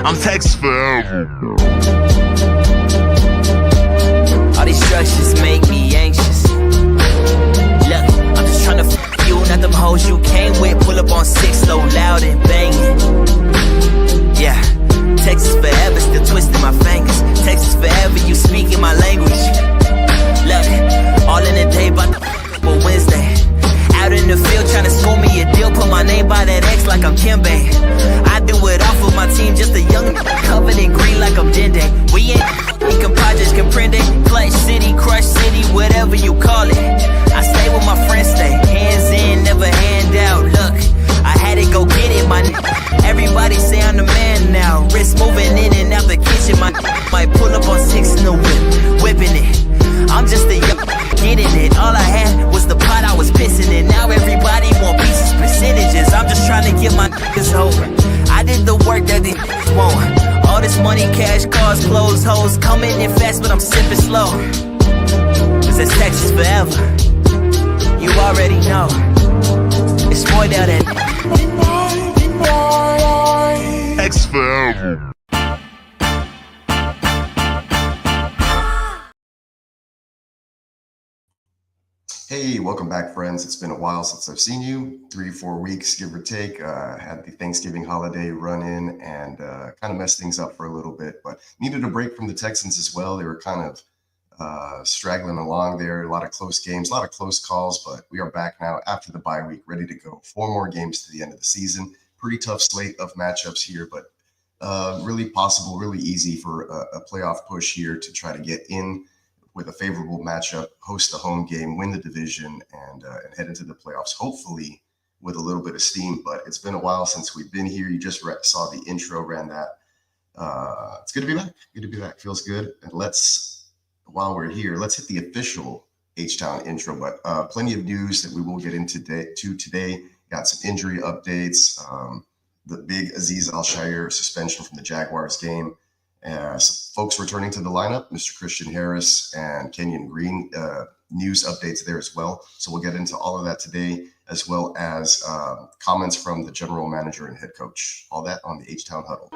I'm text forever. All these structures make me anxious. Look, I'm just tryna f you, not them hoes you came with. Pull up on 6 slow, loud and banging. Yeah, Texas forever, still twisting my fingers. Texas forever, you speaking my language. Look, all in a day, but for Wednesday. Out in the field tryna score me a deal. Put my name by that X like I'm Kimbe. I do it off of my team, just a young covered in green like I'm Dende. We ain't compadres, comprende. Clutch city, crush city, whatever you call it. I stay with my friends, stay hands in, never hand out. Look, I had to go get it, my everybody say I'm the man now. Wrist moving in and out the kitchen, my might pull up on 6 in the whip, whipping it. I'm just a young getting it. All I had was the pot I was pissing in. Now everybody want pieces, percentages. I'm just trying to get my niggas over. I did the work that they won't. All this money, cash, cars, clothes, hoes coming in fast, but I'm sipping slow. Cause it's Texas forever. You already know. It's boy down at Text forever. Hey, welcome back, friends. It's been a while since I've seen you, 3-4 weeks, give or take. Had the Thanksgiving holiday run in and kind of messed things up for a little bit, but needed a break from the Texans as well. They were kind of straggling along there. A lot of close games, a lot of close calls, but we are back now after the bye week, ready to go. 4 more games to the end of the season. Pretty tough slate of matchups here, but really possible, really easy for a playoff push here to try to get in with a favorable matchup, host the home game, win the division, and head into the playoffs, hopefully with a little bit of steam. But it's been a while since we've been here. You just saw the intro, ran that. It's good to be back. Good to be back. Feels good. And while we're here, let's hit the official H-Town intro. But plenty of news that we will get into today. Got some injury updates. The big Aziz Al-Shaair suspension from the Jaguars game. Some folks returning to the lineup, Mr. Christian Harris and Kenyon Green, news updates there as well. So we'll get into all of that today, as well as comments from the general manager and head coach. All that on the H-Town Huddle.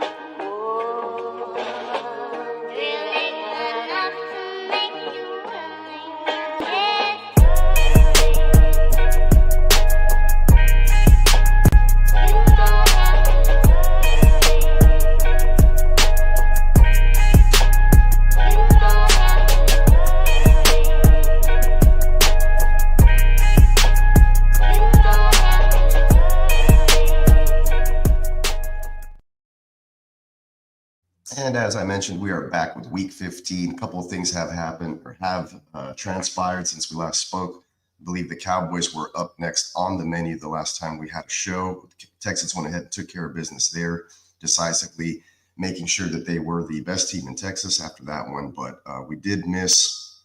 And as I mentioned, we are back with week 15. A couple of things have happened or have transpired since we last spoke. I believe the Cowboys were up next on the menu the last time we had a show. The Texans went ahead and took care of business there decisively, making sure that they were the best team in Texas after that one. But we did miss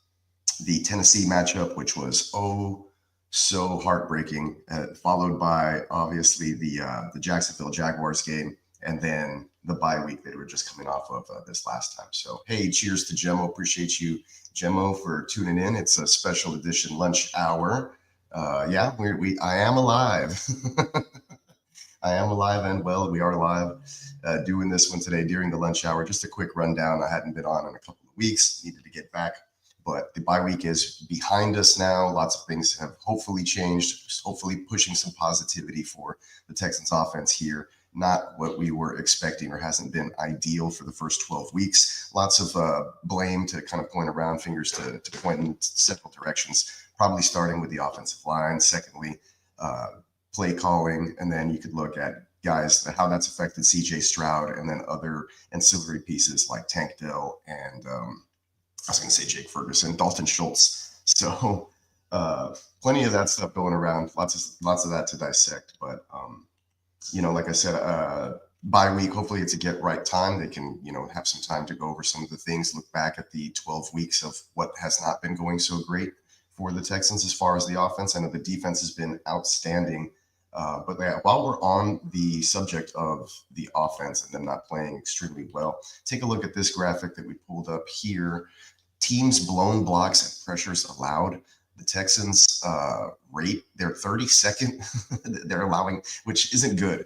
the Tennessee matchup, which was so heartbreaking, followed by obviously the Jacksonville Jaguars game, and then the bye week they were just coming off of this last time. So, hey, cheers to Gemmo. Appreciate you, Gemmo, for tuning in. It's a special edition lunch hour. I am alive. I am alive and well. We are live doing this one today during the lunch hour. Just a quick rundown. I hadn't been on in a couple of weeks. Needed to get back. But the bye week is behind us now. Lots of things have hopefully changed, hopefully pushing some positivity for the Texans offense here. Not what we were expecting or hasn't been ideal for the first 12 weeks. Lots of blame to kind of point around, fingers to point in several directions, probably starting with the offensive line. Secondly, play calling. And then you could look at guys, how that's affected CJ Stroud, and then other ancillary pieces like Tank Dell and I was going to say Jake Ferguson, Dalton Schultz. So plenty of that stuff going around. Lots of that to dissect. But like I said, bye week, hopefully it's a get right time. They can, have some time to go over some of the things, look back at the 12 weeks of what has not been going so great for the Texans as far as the offense. I know the defense has been outstanding. But while we're on the subject of the offense and them not playing extremely well, take a look at this graphic that we pulled up here. Teams blown blocks and pressures allowed. The Texans rate, they're 32nd. They're allowing, which isn't good.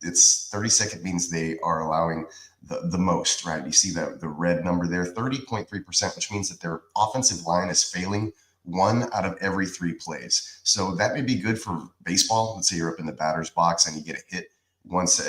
it's 32nd means they are allowing the most, right? You see the red number there, 30.3%, which means that their offensive line is failing 1 out of every 3 plays. So that may be good for baseball. Let's say you're up in the batter's box and you get a hit once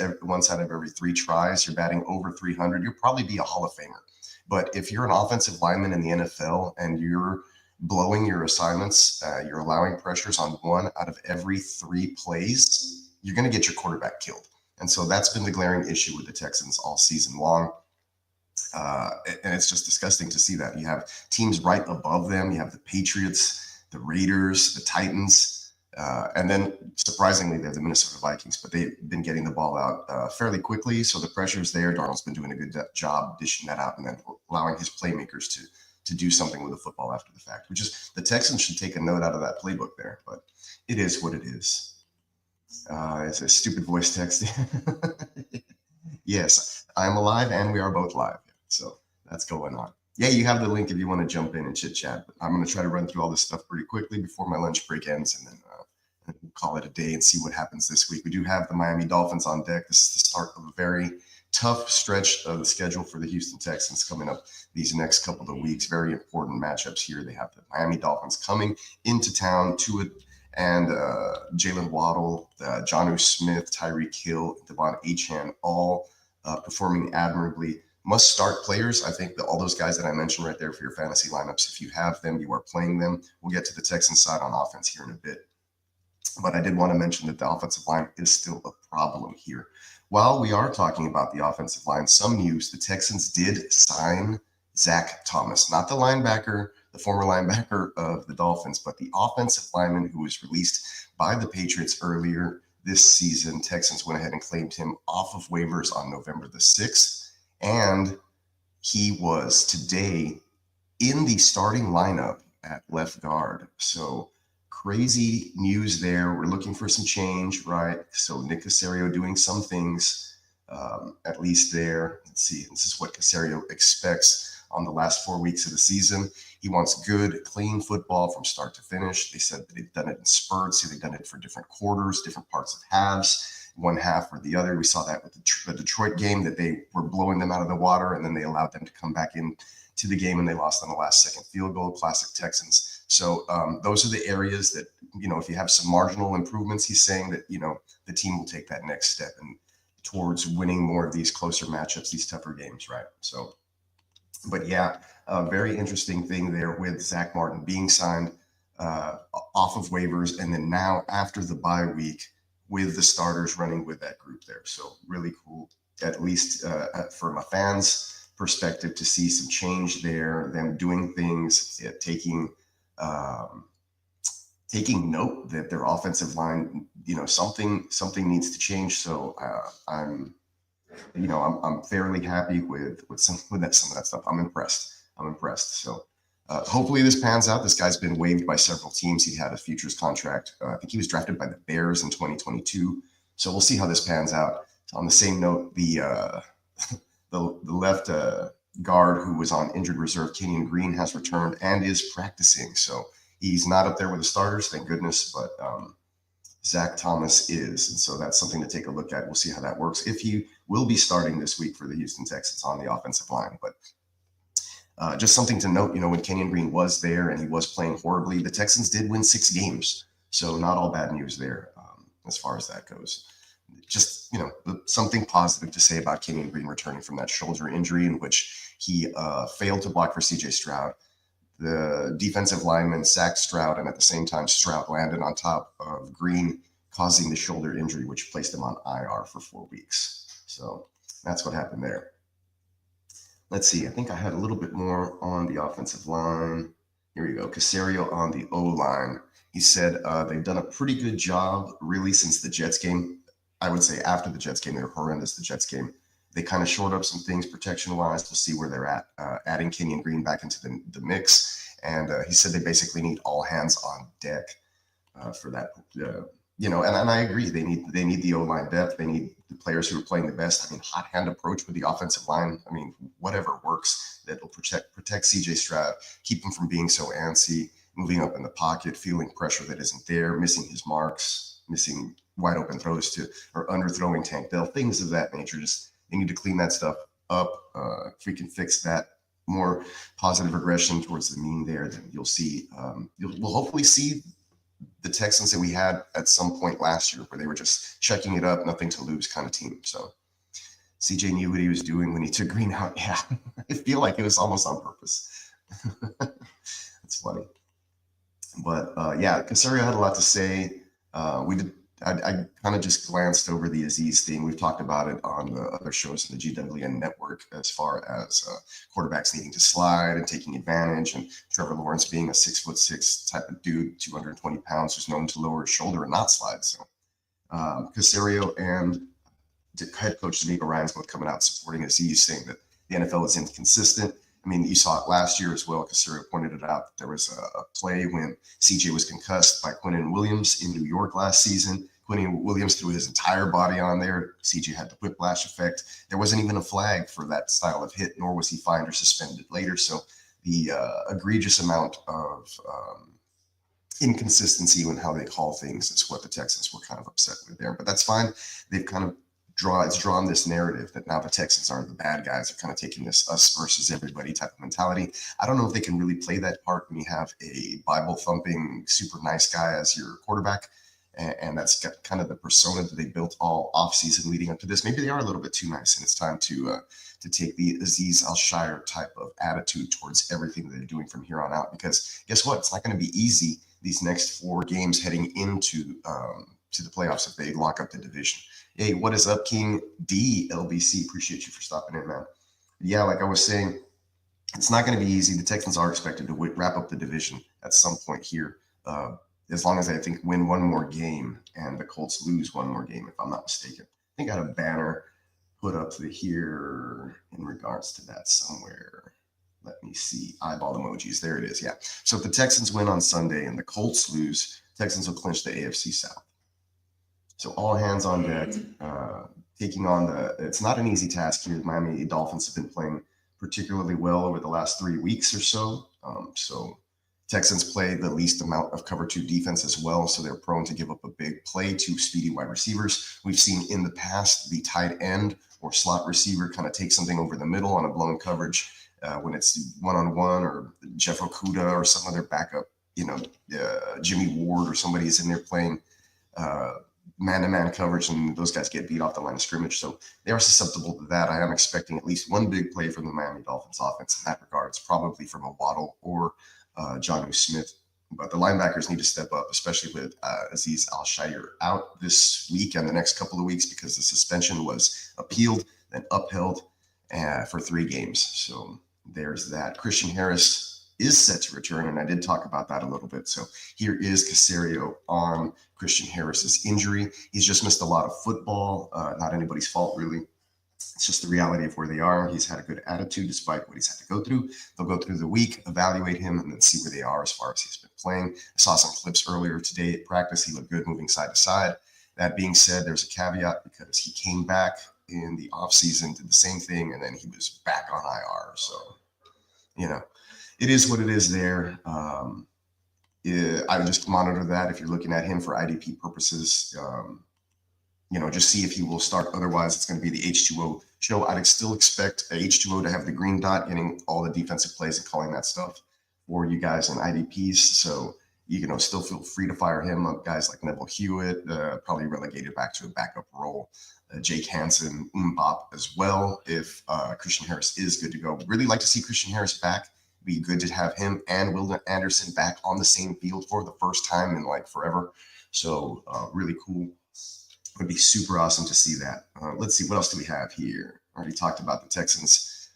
out of every 3 tries. You're batting over 300. You'll probably be a Hall of Famer. But if you're an offensive lineman in the NFL and you're blowing your assignments, you're allowing pressures on 1 out of every 3 plays, you're going to get your quarterback killed. And so that's been the glaring issue with the Texans all season long. And it's just disgusting to see that. You have teams right above them. You have the Patriots, the Raiders, the Titans, and then surprisingly, they're the Minnesota Vikings, but they've been getting the ball out fairly quickly. So the pressure's there. Darnold's been doing a good job dishing that out and then allowing his playmakers to do something with the football after the fact, which is the Texans should take a note out of that playbook there, but it is what it is. It's a stupid voice text. Yes, I'm alive and we are both live. So that's going on. Yeah, you have the link if you want to jump in and chit chat. But I'm going to try to run through all this stuff pretty quickly before my lunch break ends, and then we'll call it a day and see what happens this week. We do have the Miami Dolphins on deck. This is the start of a very tough stretch of the schedule for the Houston Texans coming up these next couple of weeks. Very important matchups here. They have the Miami Dolphins coming into town to it, and Jalen Waddle, Jonnu Smith, Tyreek Hill, Devon Achane, all performing admirably. Must start players. I think that all those guys that I mentioned right there for your fantasy lineups, if you have them, you are playing them. We'll get to the Texans side on offense here in a bit. But I did want to mention that the offensive line is still a problem here. While we are talking about the offensive line, some news: the Texans did sign Zach Thomas, not the linebacker, the former linebacker of the Dolphins, but the offensive lineman who was released by the Patriots earlier this season. Texans went ahead and claimed him off of waivers on November the 6th. And he was today in the starting lineup at left guard. So crazy news there. We're looking for some change, right? So Nick Caserio doing some things, at least there. Let's see. This is what Caserio expects on the last 4 weeks of the season. He wants good, clean football from start to finish. They said that they've done it in spurts. They've done it for different quarters, different parts of halves. One half or the other. We saw that with the Detroit game, that they were blowing them out of the water, and then they allowed them to come back in to the game, and they lost on the last second field goal. Classic Texans. So those are the areas that, if you have some marginal improvements, he's saying that, the team will take that next step and towards winning more of these closer matchups, these tougher games, right? So, but yeah, a very interesting thing there with Zach Martin being signed off of waivers, and then now after the bye week, with the starters running with that group there. So really cool, at least from a fan's perspective, to see some change there, them doing things, taking note that their offensive line, something needs to change. So I'm fairly happy with some of that stuff. I'm impressed. So hopefully this pans out. This guy's been waived by several teams. He had a futures contract. I think he was drafted by the Bears in 2022. So we'll see how this pans out. On the same note, the left guard who was on injured reserve, Kenyon Green, has returned and is practicing. So he's not up there with the starters, thank goodness, but Zach Thomas is. And so that's something to take a look at. We'll see how that works, if he will be starting this week for the Houston Texans on the offensive line. But just something to note, when Kenyon Green was there and he was playing horribly, the Texans did win 6 games. So not all bad news there as far as that goes. Just, something positive to say about Kenyon Green returning from that shoulder injury in which he failed to block for C.J. Stroud. The defensive lineman sacked Stroud, and at the same time, Stroud landed on top of Green, causing the shoulder injury, which placed him on IR for 4 weeks. So that's what happened there. Let's see. I think I had a little bit more on the offensive line. Here we go. Caserio on the O-line. He said they've done a pretty good job, really, since the Jets game. I would say after the Jets game, they were horrendous, the Jets game. They kind of shored up some things protection-wise. We'll see where they're at, adding Kenyon Green back into the mix. And he said they basically need all hands on deck for that. And I agree. They need the O-line depth. They need the players who are playing the best. Hot hand approach with the offensive line. Whatever works that will protect C.J. Stroud, keep him from being so antsy, moving up in the pocket, feeling pressure that isn't there, missing his marks. missing wide open throws to, or underthrowing Tank Dell, things of that nature. Just they need to clean that stuff up. If we can fix that, more positive regression towards the mean there, then you'll see, we'll hopefully see the Texans that we had at some point last year where they were just checking it up, nothing to lose kind of team. So CJ knew what he was doing when he took Green out. Yeah, I feel like it was almost on purpose. That's funny. But yeah, Casario had a lot to say. I kind of just glanced over the Aziz thing. We've talked about it on the other shows in the GWN network as far as quarterbacks needing to slide and taking advantage, and Trevor Lawrence being a 6'6" type of dude, 220 pounds, who's known to lower his shoulder and not slide. So Casario and head coach D'Amico Ryan's both coming out supporting Aziz, saying that the NFL is inconsistent. I mean, you saw it last year as well. Casario pointed it out that there was a play when CJ was concussed by Quinnen Williams in New York last season. Quinnen Williams threw his entire body on there. CJ had the whiplash effect. There wasn't even a flag for that style of hit, nor was he fined or suspended later. So the egregious amount of inconsistency in how they call things is what the Texans were kind of upset with there. But that's fine. They've kind of drawn this narrative that now the Texans aren't the bad guys. They're kind of taking this us versus everybody type of mentality. I don't know if they can really play that part when you have a Bible thumping, super nice guy as your quarterback. And that's got kind of the persona that they built all offseason leading up to this. Maybe they are a little bit too nice, and it's time to take the Aziz Al-Shire type of attitude towards everything that they're doing from here on out. Because guess what? It's not going to be easy these next 4 games heading into to the playoffs if they lock up the division. Hey, what is up, King D LBC? Appreciate you for stopping in, man. Yeah, like I was saying, it's not going to be easy. The Texans are expected to wrap up the division at some point here, as long as I think win one more game and the Colts lose one more game, if I'm not mistaken. I think I had a banner put up to here in regards to that somewhere. Let me see. Eyeball emojis. There it is. Yeah. So if the Texans win on Sunday and the Colts lose, Texans will clinch the AFC South. So all hands on deck, taking on it's not an easy task here. The Miami Dolphins have been playing particularly well over the last 3 weeks or so. So Texans play the least amount of cover 2 defense as well. So they're prone to give up a big play to speedy wide receivers. We've seen in the past the tight end or slot receiver kind of take something over the middle on a blown coverage when it's one-on-one, or Jeff Okudah or some other backup, Jimmy Ward or somebody is in there playing man-to-man coverage, and those guys get beat off the line of scrimmage. So they are susceptible to that. I am expecting at least one big play from the Miami Dolphins offense in that regard. It's probably from a Waddle or Jonnu Smith. But the linebackers need to step up, especially with Aziz Al-Shire out this week and the next couple of weeks, because the suspension was appealed, then upheld for 3 games. So there's that. Christian Harris is set to return, and I did talk about that a little bit. So here is Casario on Christian Harris's injury. He's just missed a lot of football. Not anybody's fault, really. It's just the reality of where they are. He's had a good attitude despite what he's had to go through. They'll go through the week, evaluate him, and then see where they are as far as he's been playing. I saw some clips earlier today at practice. He looked good moving side to side. That being said, there's a caveat because he came back in the offseason, did the same thing, and then he was back on IR. So, it is what it is there. I would just monitor that if you're looking at him for IDP purposes. Just see if he will start. Otherwise, it's going to be the H2O show. I'd still expect H2O to have the green dot, getting all the defensive plays and calling that stuff for you guys in IDPs. So you still feel free to fire him up. Guys like Neville Hewitt, probably relegated back to a backup role. Jake Hansen, Mbop as well, if Christian Harris is good to go. Really like to see Christian Harris back. Be good to have him and Will Anderson back on the same field for the first time in forever. So really cool. Would be super awesome to see that. Let's see, what else do we have here? Already talked about the Texans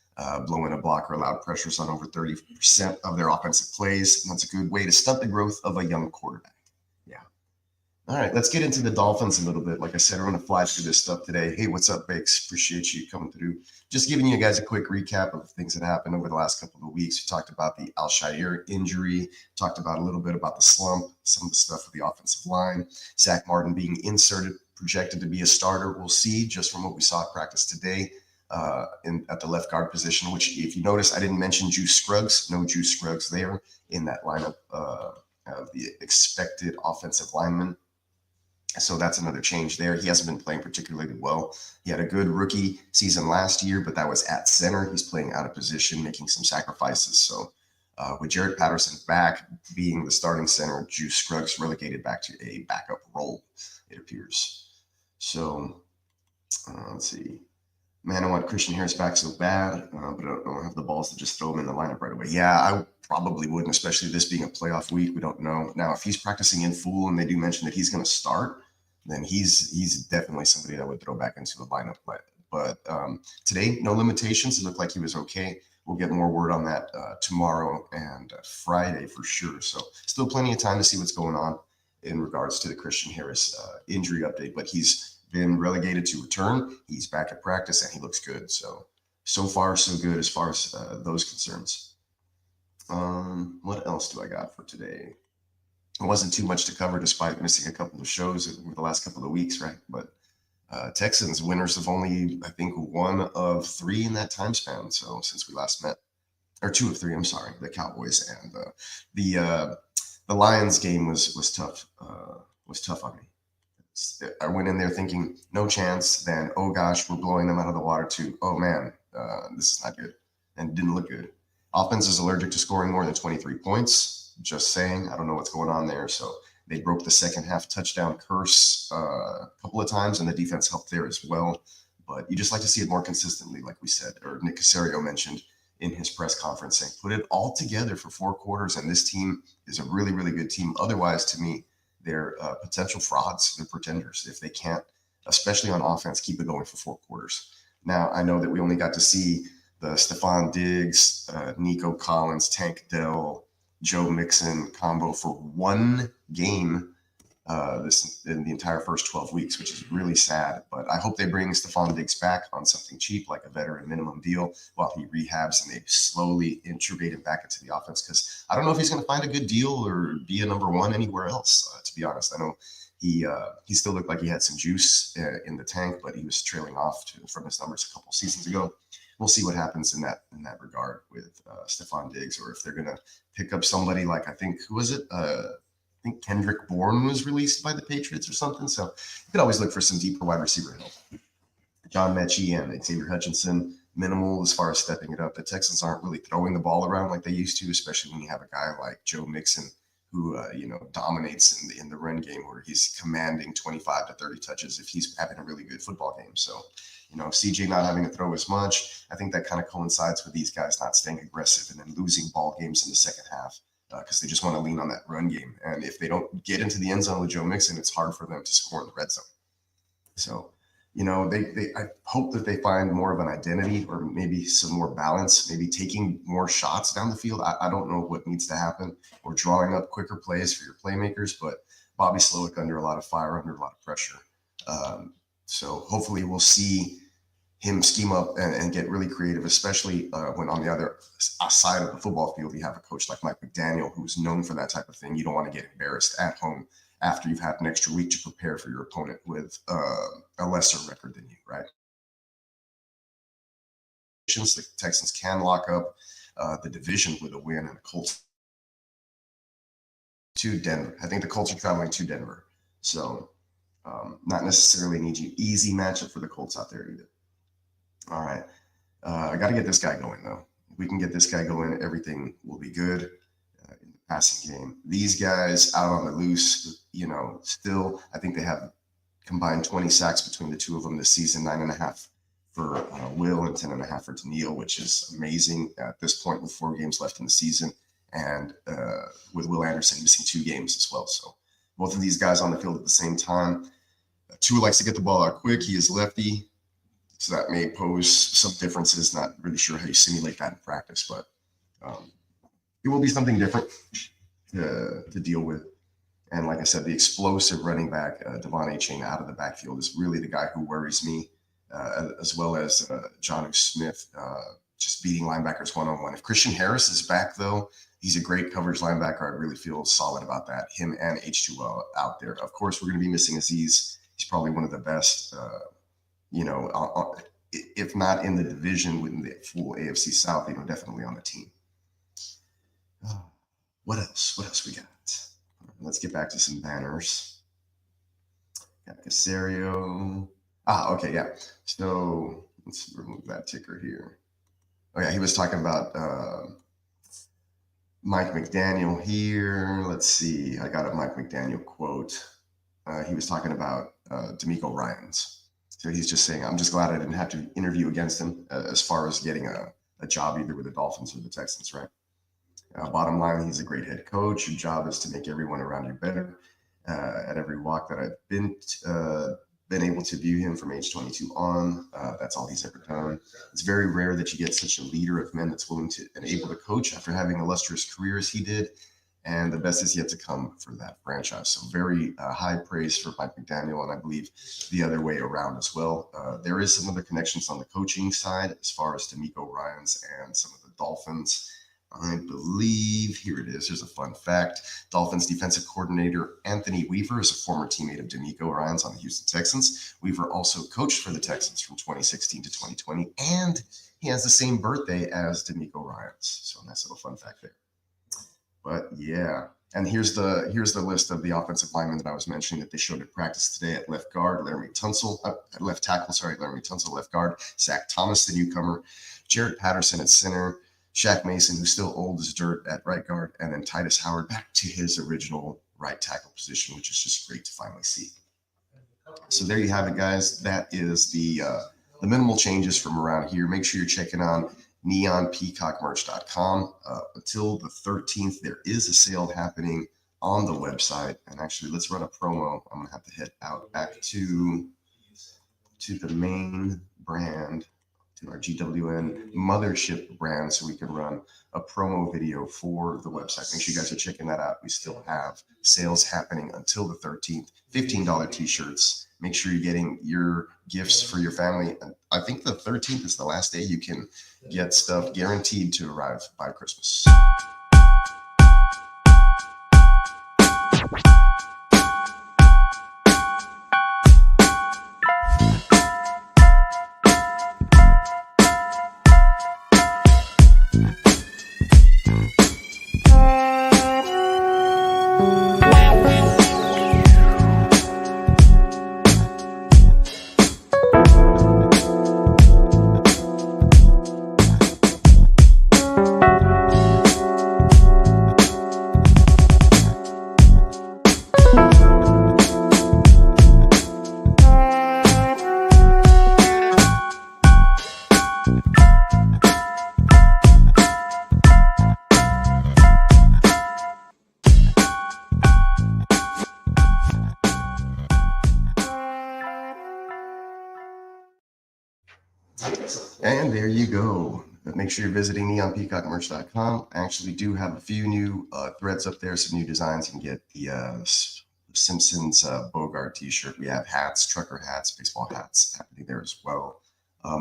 blowing a block or allowed pressures on over 30% of their offensive plays. And that's a good way to stunt the growth of a young quarterback. Yeah. All right, let's get into the Dolphins a little bit. Like I said, we're going to fly through this stuff today. Hey, what's up, Bakes? Appreciate you coming through. Just giving you guys a quick recap of things that happened over the last couple of weeks. We talked about the Al-Shire injury, talked about a little bit about the slump, some of the stuff with the offensive line, Zach Martin being inserted, projected to be a starter. We'll see just from what we saw at practice today at the left guard position, which if you notice, I didn't mention Juice Scruggs. No Juice Scruggs there in that lineup of the expected offensive lineman. So that's another change there. He hasn't been playing particularly well. He had a good rookie season last year, but that was at center. He's playing out of position, making some sacrifices. So with Jared Patterson back being the starting center, Juice Scruggs relegated back to a backup role, it appears. So let's see. Man, I want Christian Harris back so bad, but I don't have the balls to just throw him in the lineup right away. Yeah, I probably wouldn't, especially this being a playoff week. We don't know. Now, if he's practicing in full and they do mention that he's going to start, then he's definitely somebody that would throw back into the lineup. But today, no limitations. It looked like he was okay. We'll get more word on that tomorrow and Friday for sure. So still plenty of time to see what's going on in regards to the Christian Harris injury update, but he's been relegated to return. He's back at practice and he looks good. So far, so good as far as those concerns. What else do I got for today? It wasn't too much to cover despite missing a couple of shows over the last couple of weeks, right? But Texans winners of only, I think, 1 of 3 in that time span. So since we last met, or 2 of 3, I'm sorry, the Cowboys and the Lions game was tough. Was tough on me. I went in there thinking no chance. Then, oh gosh, we're blowing them out of the water too. Oh man, this is not good, and it didn't look good. Offense is allergic to scoring more than 23 points. Just saying, I don't know what's going on there. So they broke the second half touchdown curse a couple of times, and the defense helped there as well. But you just like to see it more consistently, like we said, or Nick Caserio mentioned in his press conference, saying put it all together for 4 quarters, and this team is a really, really good team. Otherwise, to me, they're potential frauds. They're pretenders if they can't, especially on offense, keep it going for 4 quarters. Now, I know that we only got to see the Stephon Diggs, Nico Collins, Tank Dell, Joe Mixon combo for 1 game this in the entire first 12 weeks, which is really sad. But I hope they bring Stephon Diggs back on something cheap, like a veteran minimum deal, while he rehabs and they slowly integrate him back into the offense. Because I don't know if he's going to find a good deal or be a number 1 anywhere else. To be honest, I know he still looked like he had some juice in the tank, but he was trailing off from his numbers a couple seasons ago. We'll see what happens in that regard with Stephon Diggs, or if they're going to pick up somebody like, I think, who was it? I think Kendrick Bourne was released by the Patriots or something. So you could always look for some deeper wide receiver help. John Mechie and Xavier Hutchinson, minimal as far as stepping it up. The Texans aren't really throwing the ball around like they used to, especially when you have a guy like Joe Mixon who dominates in the run game, where he's commanding 25 to 30 touches if he's having a really good football game. So, CJ not having to throw as much, I think that kind of coincides with these guys not staying aggressive and then losing ball games in the second half. Because they just want to lean on that run game. And if they don't get into the end zone with Joe Mixon, it's hard for them to score in the red zone. So, I hope that they find more of an identity, or maybe some more balance, maybe taking more shots down the field. I don't know what needs to happen, or drawing up quicker plays for your playmakers, but Bobby Slowick under a lot of fire, under a lot of pressure. So hopefully we'll see him scheme up and get really creative, especially when on the other side of the football field, you have a coach like Mike McDaniel, who's known for that type of thing. You don't want to get embarrassed at home after you've had an extra week to prepare for your opponent with a lesser record than you, right? The Texans can lock up the division with a win, and the Colts to Denver. I think the Colts are traveling to Denver. So not necessarily an easy matchup for the Colts out there either. All right. I got to get this guy going, though. If we can get this guy going, everything will be good in the passing game. These guys out on the loose, still, I think they have combined 20 sacks between the two of them this season, 9.5 for Will and 10.5 for Daniil, which is amazing at this point with 4 games left in the season, and with Will Anderson missing 2 games as well. So both of these guys on the field at the same time. Tua likes to get the ball out quick. He is lefty. So that may pose some differences. Not really sure how you simulate that in practice, but it will be something different to deal with. And like I said, the explosive running back, Devon Achane, out of the backfield is really the guy who worries me, as well as Jonnu Smith, just beating linebackers one-on-one. If Christian Harris is back, though, he's a great coverage linebacker. I really feel solid about that. Him and H2O out there. Of course, we're going to be missing Aziz. He's probably one of the best if not in the division, within the full AFC South, definitely on the team. What else? What else we got? Let's get back to some banners. Got Casario. Okay, yeah. So let's remove that ticker here. Oh yeah, he was talking about Mike McDaniel here. Let's see. I got a Mike McDaniel quote. He was talking about D'Amico Ryans. So he's just saying, I'm just glad I didn't have to interview against him as far as getting a job either with the Dolphins or the Texans, right? Bottom line, he's a great head coach. Your job is to make everyone around you better. At every walk that I've been able to view him from age 22 on, that's all he's ever done. It's very rare that you get such a leader of men that's willing to and able to coach after having illustrious career as he did. And the best is yet to come for that franchise. So very high praise for Mike McDaniel, and I believe the other way around as well. There is some other connections on the coaching side as far as D'Amico Ryans and some of the Dolphins. I believe, here it is, here's a fun fact. Dolphins defensive coordinator Anthony Weaver is a former teammate of D'Amico Ryans on the Houston Texans. Weaver also coached for the Texans from 2016 to 2020, and he has the same birthday as D'Amico Ryans. So nice little fun fact there. But yeah, and here's the list of the offensive linemen that I was mentioning that they showed at practice today. At left guard, Laramie Tunsil. At left tackle, Laramie Tunsil, left guard. Zach Thomas, the newcomer. Jarrett Patterson at center. Shaq Mason, who's still old as dirt, at right guard. And then Titus Howard back to his original right tackle position, which is just great to finally see. So there you have it, guys. That is the minimal changes from around here. Make sure you're checking on neonpeacockmerch.com. Until the 13th, there is a sale happening on the website. And actually, let's run a promo. I'm going to have to head out back to the main brand, to our GWN mothership brand, so we can run a promo video for the website. Make sure you guys are checking that out. We still have sales happening until the 13th. $15 t-shirts. Make sure you're getting your gifts for your family. I think the 13th is the last day you can get stuff guaranteed to arrive by Christmas. And there you go. But make sure you're visiting neonpeacockmerch.com. I actually do have a few new threads up there, some new designs. You can get the Simpsons Bogart t-shirt. We have hats, trucker hats, baseball hats happening there as well.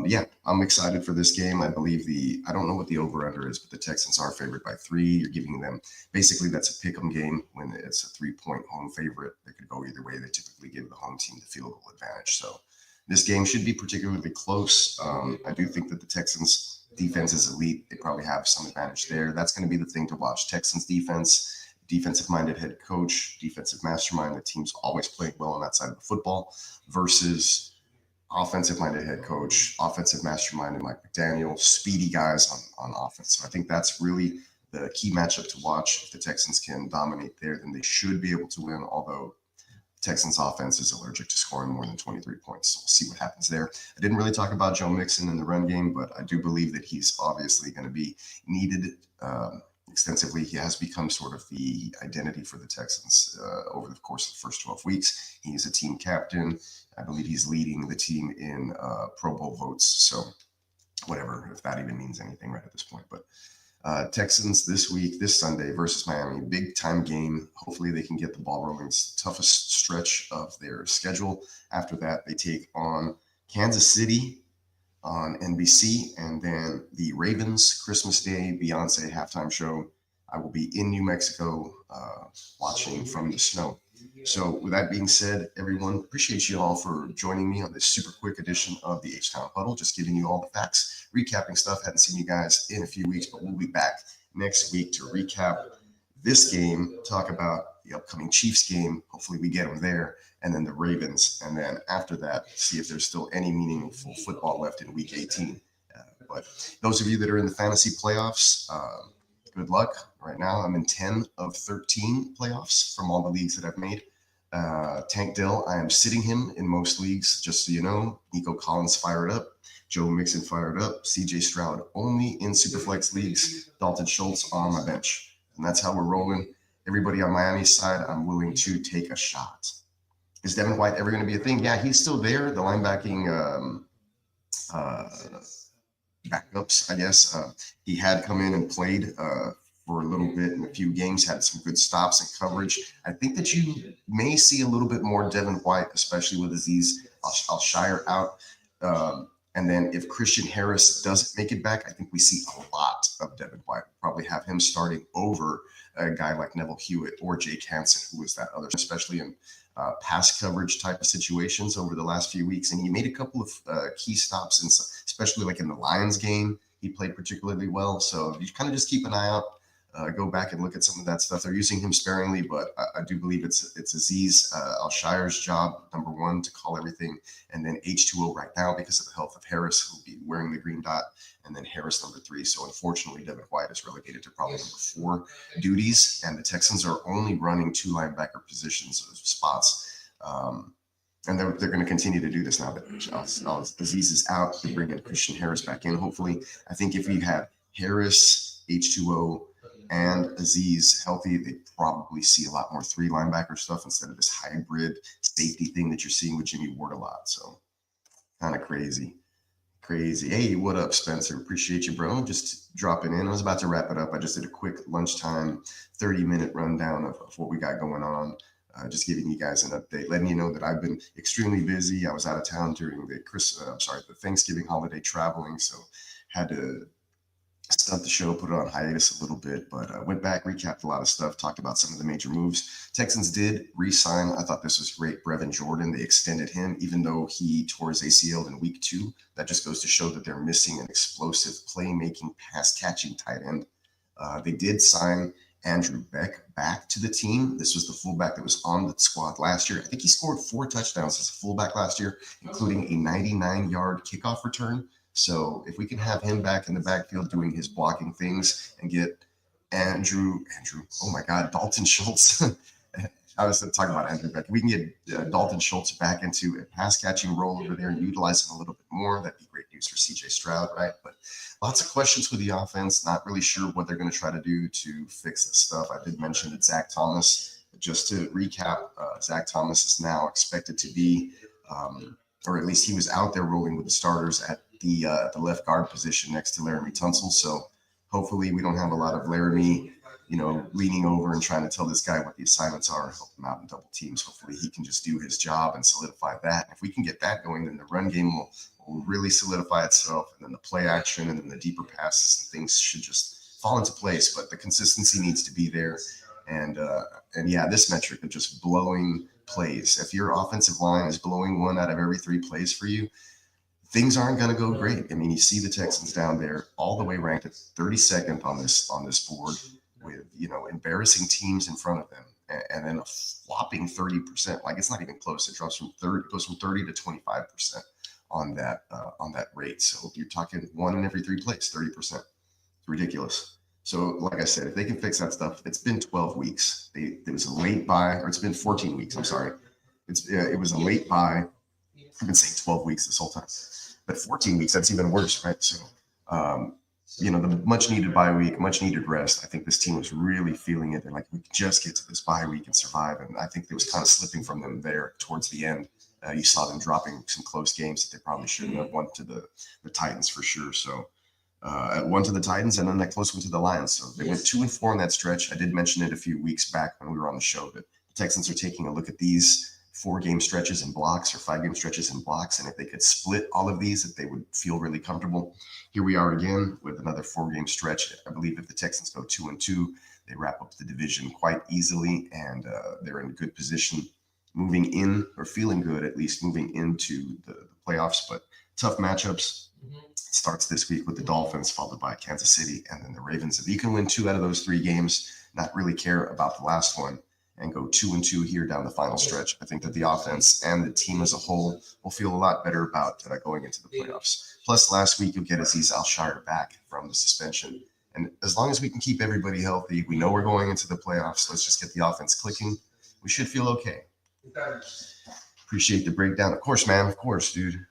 Yeah, I'm excited for this game. I believe I don't know what the over-under is, but the Texans are favored by 3. You're giving them, basically that's a pick 'em game when it's a 3-point home favorite. They could go either way. They typically give the home team the field goal advantage. So this game should be particularly close. I do think that the Texans defense is elite. They probably have some advantage there. That's going to be the thing to watch. Texans defense, defensive-minded head coach, defensive mastermind. The team's always playing well on that side of the football versus offensive-minded head coach, offensive mastermind, and Mike McDaniel, speedy guys on offense. So I think that's really the key matchup to watch. If the Texans can dominate there, then they should be able to win, although Texans offense is allergic to scoring more than 23 points. So we'll see what happens there. I didn't really talk about Joe Mixon in the run game, but I do believe that he's obviously going to be needed extensively. He has become sort of the identity for the Texans over the course of the first 12 weeks. He's a team captain. I believe he's leading the team in Pro Bowl votes. So whatever, if that even means anything right at this point. But Texans this Sunday versus Miami, big time game. Hopefully they can get the ball rolling. It's the toughest stretch of their schedule. After that, they take on Kansas City on NBC, and then the Ravens Christmas Day Beyonce halftime show. I will be in New Mexico watching from the snow. So with that being said, everyone, appreciate you all for joining me on this super quick edition of the H-Town Huddle, just giving you all the facts, recapping stuff. Hadn't seen you guys in a few weeks, but we'll be back next week to recap this game, talk about the upcoming Chiefs game. Hopefully we get them there. And then the Ravens. And then after that, see if there's still any meaningful football left in week 18. But those of you that are in the fantasy playoffs, good luck. Right now, I'm in 10 of 13 playoffs from all the leagues that I've made. Tank Dell, I am sitting him in most leagues, just so you know. Nico Collins fired up. Joe Mixon fired up. CJ Stroud only in Superflex leagues. Dalton Schultz on my bench. And that's how we're rolling. Everybody on Miami's side, I'm willing to take a shot. Is Devin White ever going to be a thing? Yeah, he's still there. The linebacking backups, I guess. He had come in and played for a little bit in a few games, had some good stops and coverage. I think that you may see a little bit more Devin White, especially with Aziz Al-Shire out. And then if Christian Harris doesn't make it back, I think we see a lot of Devin White. Probably have him starting over a guy like Neville Hewitt or Jake Hansen, who was that other, especially in pass coverage type of situations over the last few weeks. And he made a couple of key stops, especially like in the Lions game. He played particularly well. So you kind of just keep an eye out. Go back and look at some of that stuff. They're using him sparingly, but I do believe it's Aziz Al-Shire's job, number one, to call everything. And then H2O right now, because of the health of Harris, who'll be wearing the green dot. And then Harris, number 3. So unfortunately, Devin White is relegated to probably number 4 duties. And the Texans are only running 2 linebacker positions or spots. And they're going to continue to do this now that Aziz is out. They bring in Christian Harris back in, hopefully. I think if you have Harris, H2O, and Aziz healthy, they probably see a lot more 3 linebacker stuff instead of this hybrid safety thing that you're seeing with Jimmy Ward a lot. So kind of crazy. Hey, what up, Spencer? Appreciate you, bro. Just dropping in. I was about to wrap it up. I just did a quick lunchtime 30-minute rundown of what we got going on. Just giving you guys an update, letting you know that I've been extremely busy. I was out of town during the Thanksgiving holiday traveling, so had to stunt the show, put it on hiatus a little bit, but went back, recapped a lot of stuff, talked about some of the major moves. Texans did re-sign. I thought this was great. Brevin Jordan, they extended him, even though he tore his ACL in week 2. That just goes to show that they're missing an explosive playmaking, pass-catching tight end. They did sign Andrew Beck back to the team. This was the fullback that was on the squad last year. I think he scored 4 touchdowns as a fullback last year, including a 99-yard kickoff return. So if we can have him back in the backfield doing his blocking things and get Dalton Schultz. I was talking about Andrew Beck. We can get Dalton Schultz back into a pass catching role over there and utilize him a little bit more. That'd be great news for CJ Stroud, right? But lots of questions with the offense. Not really sure what they're going to try to do to fix this stuff. I did mention that Zach Thomas, just to recap, Zach Thomas is now expected to be, or at least he was out there rolling with the starters at the left guard position next to Laramie Tunsil. So hopefully we don't have a lot of Laramie, leaning over and trying to tell this guy what the assignments are and help him out in double teams. Hopefully he can just do his job and solidify that. And if we can get that going, then the run game will really solidify itself. And then the play action and then the deeper passes and things should just fall into place. But the consistency needs to be there. And yeah, this metric of just blowing plays. If your offensive line is blowing 1 out of every 3 plays for you, things aren't going to go great. I mean, you see the Texans down there all the way ranked at 32nd on this board with, embarrassing teams in front of them, and then a flopping 30%. Like, it's not even close. It goes from 30 to 25% on that rate. So you're talking 1 in every 3 plays, 30%. It's ridiculous. So like I said, if they can fix that stuff, it's been 12 weeks. It was a late buy, or it's been 14 weeks. I'm sorry. It was a late buy. I've been saying 12 weeks this whole time. But 14 weeks, that's even worse, right? So, the much needed bye week, much needed rest. I think this team was really feeling it. They're like, we can just get to this bye week and survive. And I think it was kind of slipping from them there towards the end. You saw them dropping some close games that they probably shouldn't have. Won to the Titans for sure. So, one to the Titans and then that close one to the Lions. So they went 2-4 in that stretch. I did mention it a few weeks back when we were on the show, but the Texans are taking a look at these 4-game stretches in blocks or 5-game stretches in blocks. And if they could split all of these, that they would feel really comfortable. Here we are again with another 4-game stretch. I believe if the Texans go 2-2, they wrap up the division quite easily, and they're in good position moving in, or feeling good, at least moving into the playoffs. But tough matchups. It starts this week with the Dolphins, followed by Kansas City, and then the Ravens. If you can win 2 out of those 3 games, not really care about the last one, and go 2-2 here down the final stretch, I think that the offense and the team as a whole will feel a lot better about going into the playoffs. Plus, last week you'll get Aziz back from the suspension. And as long as we can keep everybody healthy, we know we're going into the playoffs. Let's just get the offense clicking. We should feel okay. Appreciate the breakdown. Of course, man. Of course, dude.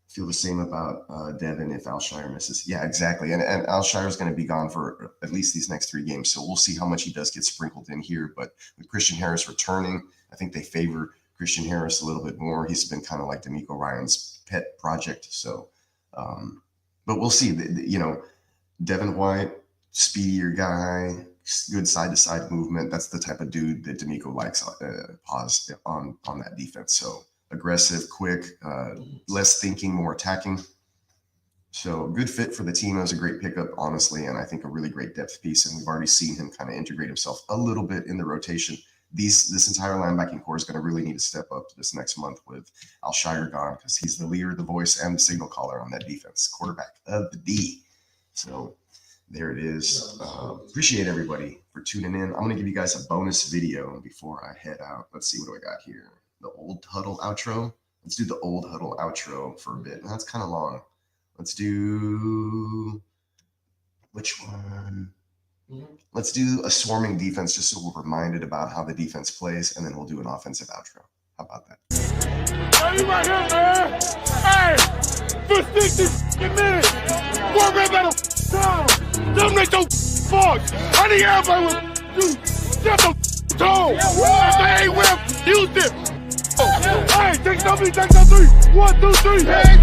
Feel the same about Devin if Alshire misses. Yeah, exactly. And Alshire is going to be gone for at least these next 3 games. So we'll see how much he does get sprinkled in here. But with Christian Harris returning, I think they favor Christian Harris a little bit more. He's been kind of like D'Amico Ryan's pet project. So, but we'll see. Devin White, speedier guy, good side-to-side movement. That's the type of dude that D'Amico likes on that defense. So aggressive, quick, less thinking, more attacking. So good fit for the team. It was a great pickup, honestly, and I think a really great depth piece. And we've already seen him kind of integrate himself a little bit in the rotation. This entire linebacking core is going to really need to step up this next month with Alshire gone, because he's the leader, the voice, and the signal caller on that defense, quarterback of the D. So there it is. Appreciate everybody for tuning in. I'm going to give you guys a bonus video before I head out. Let's see, what do I got here? The old Huddle outro. Let's do the old Huddle outro for a bit. That's kind of long. Let's do, which one? Let's do a swarming defense just so we're reminded about how the defense plays, and then we'll do an offensive outro. How about that? Hey, you right here, man. Hey, for 60 minutes. Walk right by the time. Don't make no faults. I need everybody with you. Shut the tone. If they ain't with, use it. Hey, take somebody, take some 3. 1, 2, 3. Hey,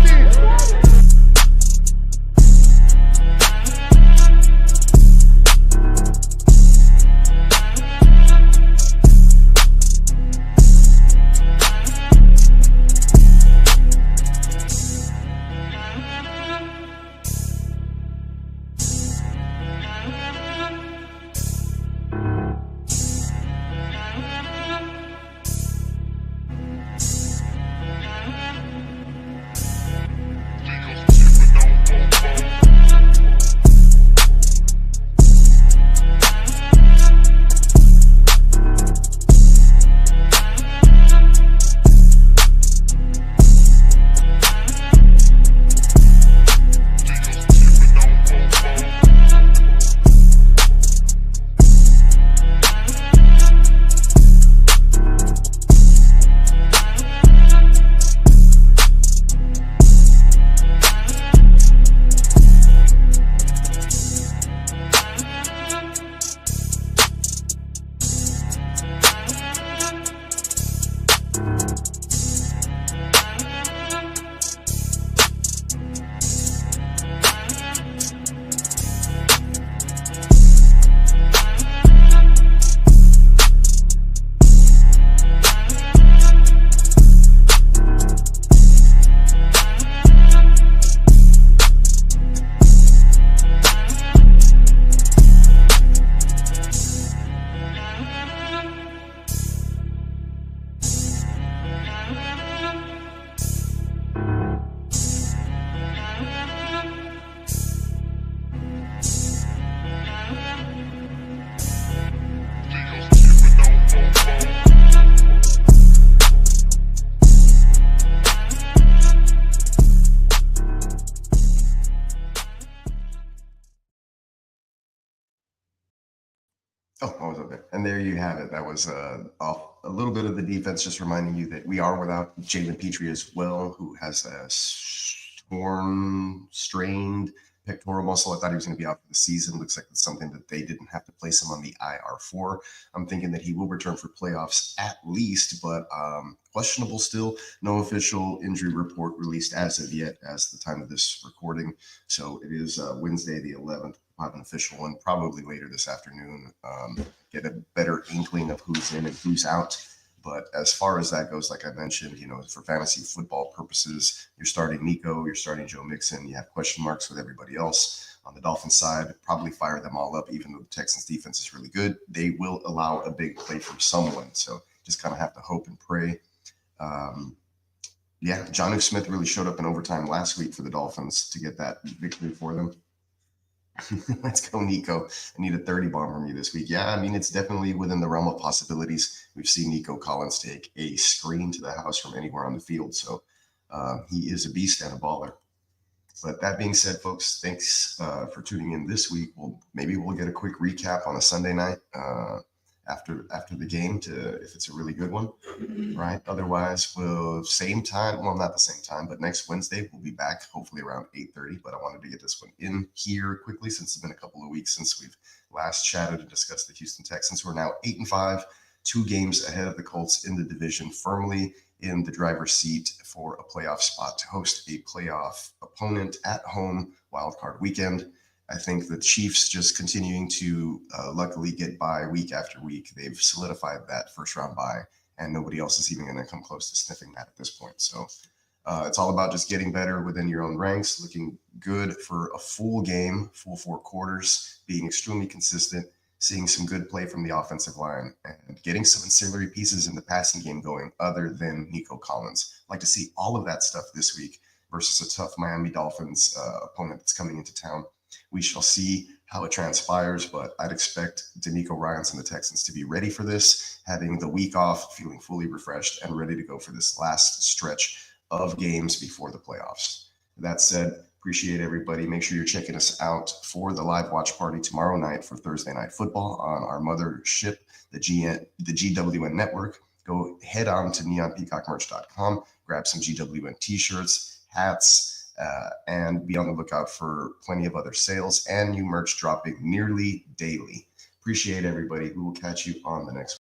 Oh, I was up there. And there you have it. That was a little bit of the defense, just reminding you that we are without Jalen Petrie as well, who has a strained pectoral muscle. I thought he was going to be out for the season. Looks like it's something that they didn't have to place him on the IR for. I'm thinking that he will return for playoffs at least, but questionable still. No official injury report released as of yet, as the time of this recording. So it is Wednesday the 11th. Have an official one probably later this afternoon. Get a better inkling of who's in and who's out. But as far as that goes, like I mentioned, for fantasy football purposes, you're starting Nico, you're starting Joe Mixon. You have question marks with everybody else. On the Dolphins side, probably fire them all up, even though the Texans defense is really good. They will allow a big play from someone. So just kind of have to hope and pray. Jonnu Smith really showed up in overtime last week for the Dolphins to get that victory for them. Let's go, Nico. I need a 30 bomb from you this week. Yeah, I mean, it's definitely within the realm of possibilities. We've seen Nico Collins take a screen to the house from anywhere on the field. So he is a beast and a baller. But that being said, folks, thanks for tuning in this week. Maybe we'll get a quick recap on a Sunday night after the game, if it's a really good one, right? Otherwise, we'll same time. Well, not the same time, but next Wednesday we'll be back, hopefully around 8:30. But I wanted to get this one in here quickly since it's been a couple of weeks since we've last chatted and discussed the Houston Texans, who are now 8-5, 2 games ahead of the Colts in the division, firmly in the driver's seat for a playoff spot to host a playoff opponent at home wildcard weekend. I think the Chiefs just continuing to luckily get by week after week. They've solidified that first round bye, and nobody else is even going to come close to sniffing that at this point. So it's all about just getting better within your own ranks, looking good for a full game, full 4 quarters, being extremely consistent, seeing some good play from the offensive line, and getting some ancillary pieces in the passing game going other than Nico Collins. I'd like to see all of that stuff this week versus a tough Miami Dolphins opponent that's coming into town. We shall see how it transpires, but I'd expect D'Amico Ryans and the Texans to be ready for this, having the week off, feeling fully refreshed and ready to go for this last stretch of games before the playoffs. That said, appreciate everybody. Make sure you're checking us out for the live watch party tomorrow night for Thursday Night Football on our mothership, the GWN Network. Go head on to neonpeacockmerch.com, grab some GWN t-shirts, hats, and be on the lookout for plenty of other sales and new merch dropping nearly daily. Appreciate everybody. We will catch you on the next one.